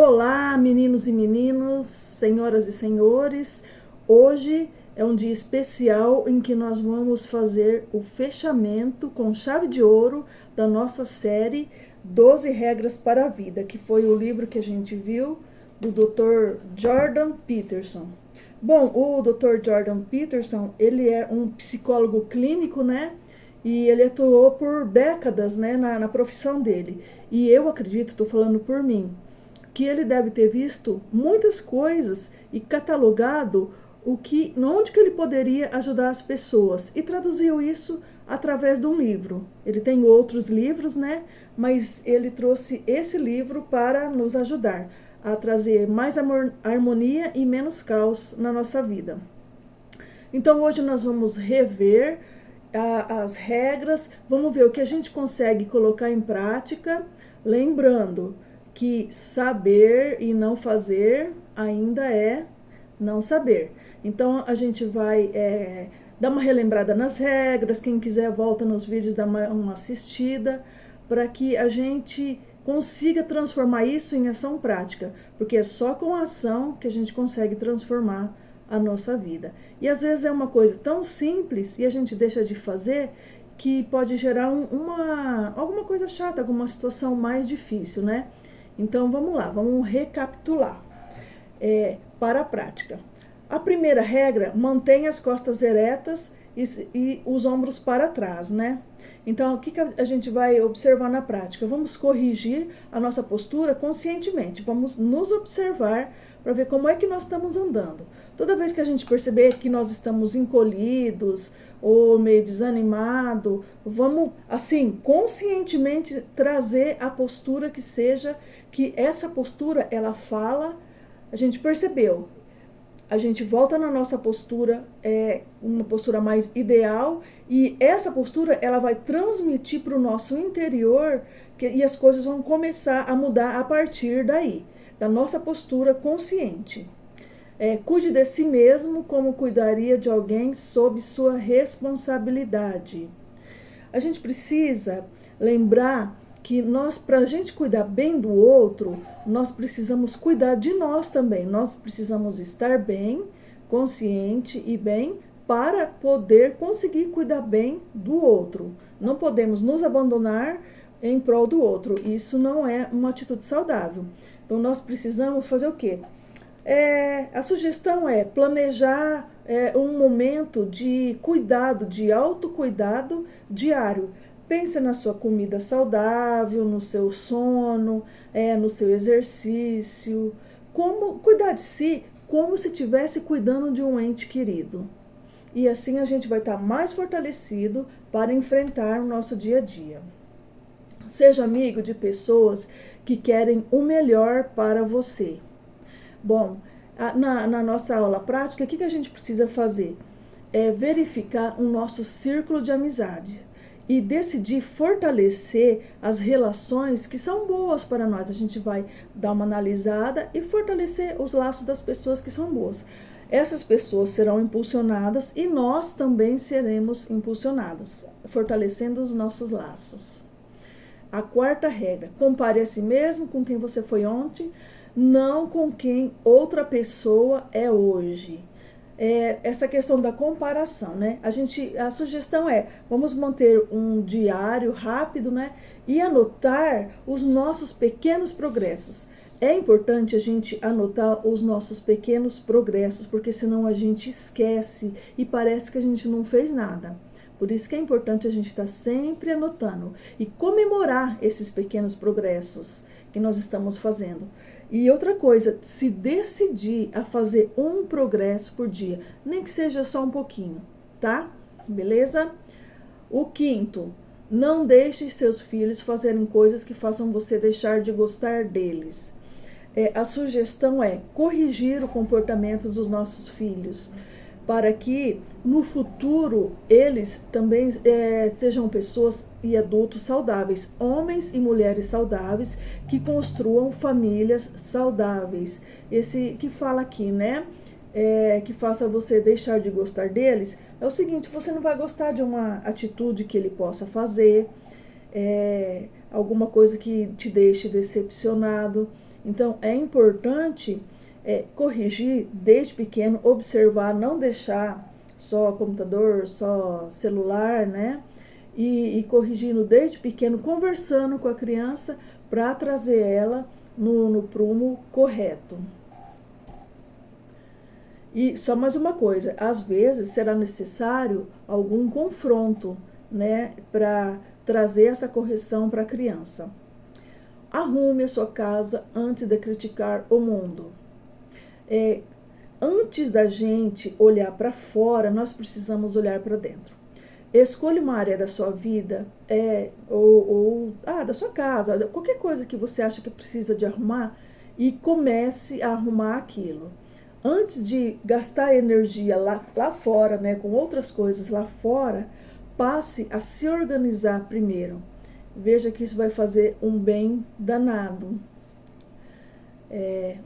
Olá, meninos e meninas, senhoras e senhores. Hoje é um dia especial em que nós vamos fazer o fechamento com chave de ouro da nossa série 12 Regras para a Vida, que foi o livro que a gente viu do Dr. Jordan Peterson. Bom, o Dr. Jordan Peterson, ele é um psicólogo clínico, né? E ele atuou por décadas, né, na profissão dele. E eu acredito, estou falando por mim, que ele deve ter visto muitas coisas e catalogado onde que ele poderia ajudar as pessoas, e traduziu isso através de um livro. Ele tem outros livros, né? Mas ele trouxe esse livro para nos ajudar a trazer mais harmonia e menos caos na nossa vida. Então hoje nós vamos rever as regras, vamos ver o que a gente consegue colocar em prática, lembrando que saber e não fazer ainda é não saber. Então a gente vai dar uma relembrada nas regras, quem quiser volta nos vídeos, dá uma assistida, para que a gente consiga transformar isso em ação prática, porque é só com a ação que a gente consegue transformar a nossa vida. E às vezes é uma coisa tão simples e a gente deixa de fazer que pode gerar alguma coisa chata, alguma situação mais difícil, né? Então vamos lá, vamos recapitular para a prática. A primeira regra, mantenha as costas eretas e os ombros para trás, né? Então, o que a gente vai observar na prática? Vamos corrigir a nossa postura conscientemente, vamos nos observar para ver como é que nós estamos andando. Toda vez que a gente perceber que nós estamos encolhidos ou meio desanimado, vamos, assim, conscientemente trazer a postura que seja, que essa postura, ela fala, a gente percebeu, a gente volta na nossa postura, uma postura mais ideal, e essa postura, ela vai transmitir para o nosso interior, e as coisas vão começar a mudar a partir daí, da nossa postura consciente. Cuide de si mesmo como cuidaria de alguém sob sua responsabilidade. A gente precisa lembrar que para a gente cuidar bem do outro, nós precisamos cuidar de nós também. Nós precisamos estar bem, consciente e bem, para poder conseguir cuidar bem do outro. Não podemos nos abandonar em prol do outro. Isso não é uma atitude saudável. Então nós precisamos fazer o quê? A sugestão é planejar um momento de cuidado, de autocuidado diário. Pense na sua comida saudável, no seu sono, no seu exercício. Como cuidar de si como se estivesse cuidando de um ente querido. E assim a gente vai estar mais fortalecido para enfrentar o nosso dia a dia. Seja amigo de pessoas que querem o melhor para você. Bom, na nossa aula prática, o que a gente precisa fazer? Verificar o nosso círculo de amizade e decidir fortalecer as relações que são boas para nós. A gente vai dar uma analisada e fortalecer os laços das pessoas que são boas. Essas pessoas serão impulsionadas e nós também seremos impulsionados, fortalecendo os nossos laços. A quarta regra, compare a si mesmo com quem você foi ontem, não com quem outra pessoa é hoje. Essa questão da comparação, né? A sugestão vamos manter um diário rápido, né? E anotar os nossos pequenos progressos. É importante a gente anotar os nossos pequenos progressos, porque senão a gente esquece e parece que a gente não fez nada. Por isso que é importante a gente estar sempre anotando e comemorar esses pequenos progressos que nós estamos fazendo. E outra coisa, se decidir a fazer um progresso por dia, nem que seja só um pouquinho, tá? Beleza? O quinto, não deixe seus filhos fazerem coisas que façam você deixar de gostar deles. A sugestão é corrigir o comportamento dos nossos filhos, para que no futuro eles também sejam pessoas e adultos saudáveis, homens e mulheres saudáveis, que construam famílias saudáveis. Esse que fala aqui, né? Que faça você deixar de gostar deles, é o seguinte: você não vai gostar de uma atitude que ele possa fazer, alguma coisa que te deixe decepcionado. Então, é importante corrigir desde pequeno, observar, não deixar só computador, só celular, né? E corrigindo desde pequeno, conversando com a criança para trazer ela no prumo correto. E só mais uma coisa, às vezes será necessário algum confronto, né, para trazer essa correção para a criança. Arrume a sua casa antes de criticar o mundo. Antes da gente olhar para fora, nós precisamos olhar para dentro. Escolha uma área da sua vida, da sua casa, qualquer coisa que você acha que precisa de arrumar, e comece a arrumar aquilo. Antes de gastar energia lá fora, né, com outras coisas lá fora, passe a se organizar primeiro. Veja que isso vai fazer um bem danado.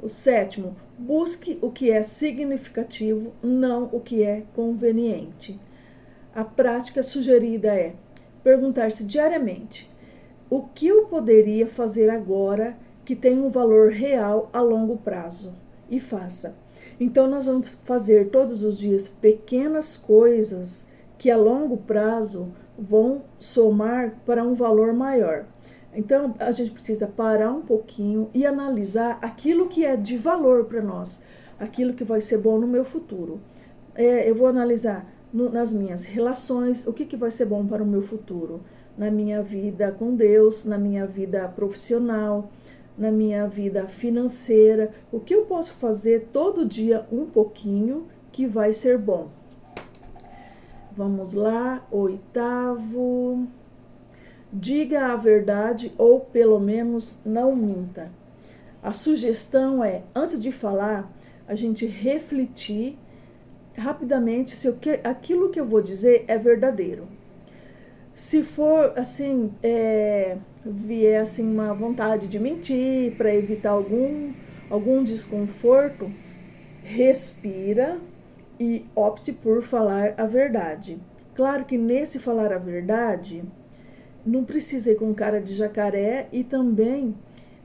O 7º, busque o que é significativo, não o que é conveniente. A prática sugerida é perguntar-se diariamente: o que eu poderia fazer agora que tem um valor real a longo prazo? E faça. Então, nós vamos fazer todos os dias pequenas coisas que a longo prazo vão somar para um valor maior. Então, a gente precisa parar um pouquinho e analisar aquilo que é de valor para nós, aquilo que vai ser bom no meu futuro. Eu vou analisar nas minhas relações, o que vai ser bom para o meu futuro, na minha vida com Deus, na minha vida profissional, na minha vida financeira, o que eu posso fazer todo dia um pouquinho que vai ser bom. Vamos lá, 8º. Diga a verdade ou pelo menos não minta. A sugestão é, antes de falar, a gente refletir rapidamente se aquilo que eu vou dizer é verdadeiro. Se for assim, vier assim uma vontade de mentir para evitar algum desconforto, respira e opte por falar a verdade. Claro que nesse falar a verdade, não precisa ir com cara de jacaré, e também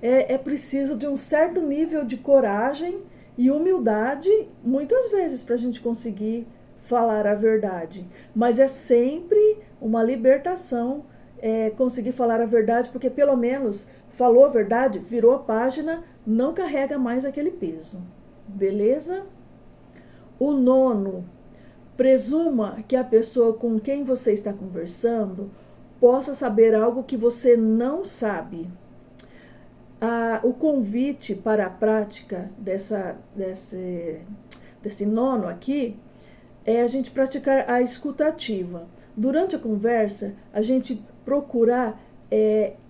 é preciso de um certo nível de coragem e humildade, muitas vezes, para a gente conseguir falar a verdade. Mas é sempre uma libertação conseguir falar a verdade, porque pelo menos falou a verdade, virou a página, não carrega mais aquele peso. Beleza? O 9º, presuma que a pessoa com quem você está conversando possa saber algo que você não sabe. O convite para a prática desse 9º aqui é a gente praticar a escuta ativa. Durante a conversa, a gente procurar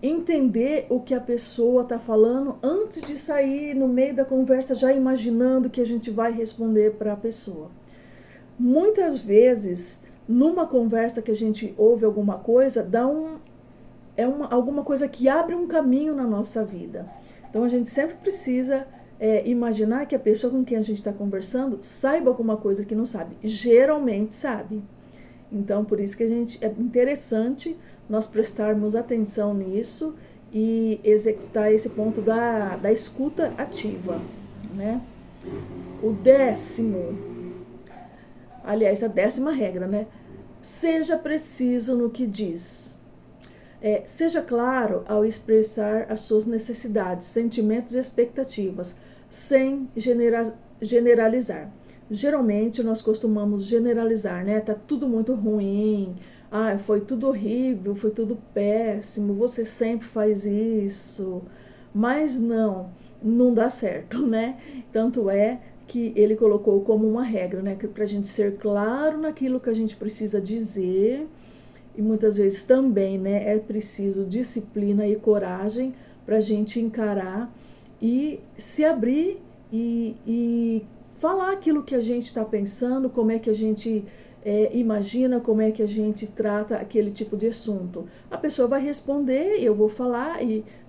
entender o que a pessoa está falando antes de sair no meio da conversa já imaginando que a gente vai responder para a pessoa. Muitas vezes, numa conversa que a gente ouve alguma coisa, alguma coisa que abre um caminho na nossa vida. Então, a gente sempre precisa imaginar que a pessoa com quem a gente está conversando saiba alguma coisa que não sabe. Geralmente sabe. Então, por isso que é interessante nós prestarmos atenção nisso e executar esse ponto da escuta ativa, né? O 10º, aliás, a 10ª regra, né? Seja preciso no que diz. Seja claro ao expressar as suas necessidades, sentimentos e expectativas, sem generalizar. Geralmente nós costumamos generalizar, né? Tá tudo muito ruim, foi tudo horrível, foi tudo péssimo, você sempre faz isso. Mas não dá certo, né? Tanto é que ele colocou como uma regra, né? Para a gente ser claro naquilo que a gente precisa dizer. E muitas vezes também, né, é preciso disciplina e coragem para a gente encarar e se abrir e falar aquilo que a gente está pensando, como é que a gente imagina, como é que a gente trata aquele tipo de assunto. A pessoa vai responder, eu vou falar,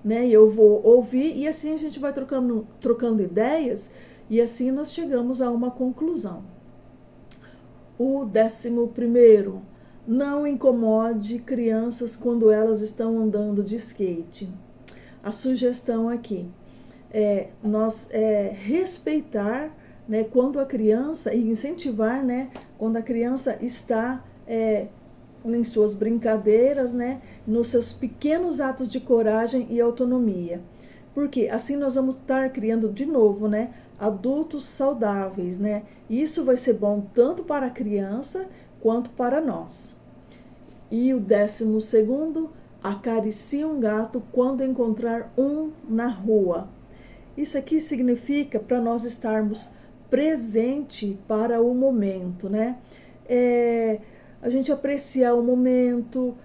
né, eu vou ouvir, e assim a gente vai trocando ideias, e assim nós chegamos a uma conclusão. O 11º, não incomode crianças quando elas estão andando de skate. A sugestão aqui nós respeitar, né, quando a criança, e incentivar, né, quando a criança está em suas brincadeiras, né, nos seus pequenos atos de coragem e autonomia. Porque assim nós vamos estar criando de novo, né, adultos saudáveis, né? E isso vai ser bom tanto para a criança quanto para nós. E o 12º, acaricie um gato quando encontrar um na rua. Isso aqui significa para nós estarmos presente para o momento, né? A gente apreciar o momento,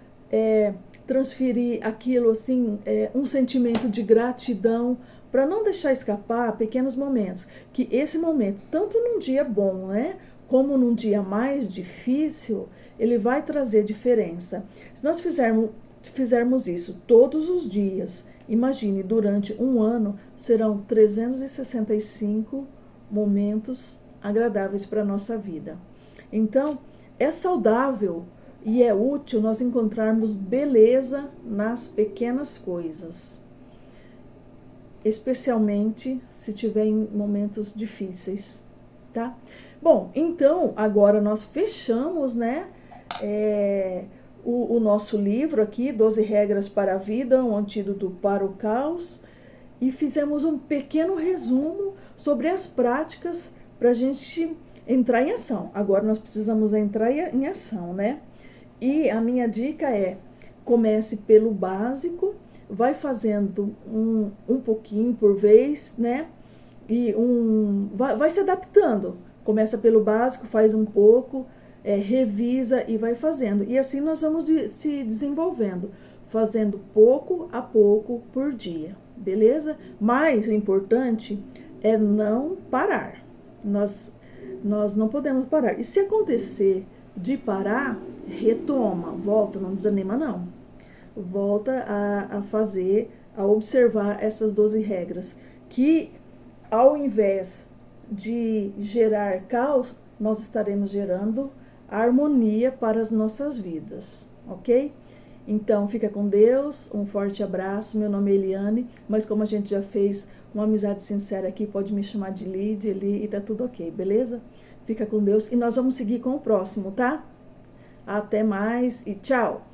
transferir aquilo assim, um sentimento de gratidão, para não deixar escapar pequenos momentos. Que esse momento, tanto num dia bom, né, como num dia mais difícil, ele vai trazer diferença. Se nós fizermos isso todos os dias, imagine, durante um ano, serão 365 momentos agradáveis para a nossa vida. Então, é saudável e é útil nós encontrarmos beleza nas pequenas coisas, especialmente se tiver em momentos difíceis, tá? Bom, então agora nós fechamos, né, o nosso livro aqui, 12 Regras para a Vida, um antídoto para o caos, e fizemos um pequeno resumo sobre as práticas para a gente entrar em ação. Agora nós precisamos entrar em ação, né? E a minha dica é: comece pelo básico, vai fazendo um pouquinho por vez, né? E vai se adaptando. Começa pelo básico, faz um pouco, revisa e vai fazendo. E assim nós vamos se desenvolvendo, fazendo pouco a pouco por dia, beleza? Mas o importante é não parar. Nós não podemos parar. E se acontecer de parar, retoma, volta, não desanima não. Volta a fazer, a observar essas 12 regras, que ao invés de gerar caos, nós estaremos gerando harmonia para as nossas vidas, ok? Então, fica com Deus, um forte abraço, meu nome é Eliane, mas como a gente já fez uma amizade sincera aqui, pode me chamar de Eli, e tá tudo ok, beleza? Fica com Deus e nós vamos seguir com o próximo, tá? Até mais e tchau!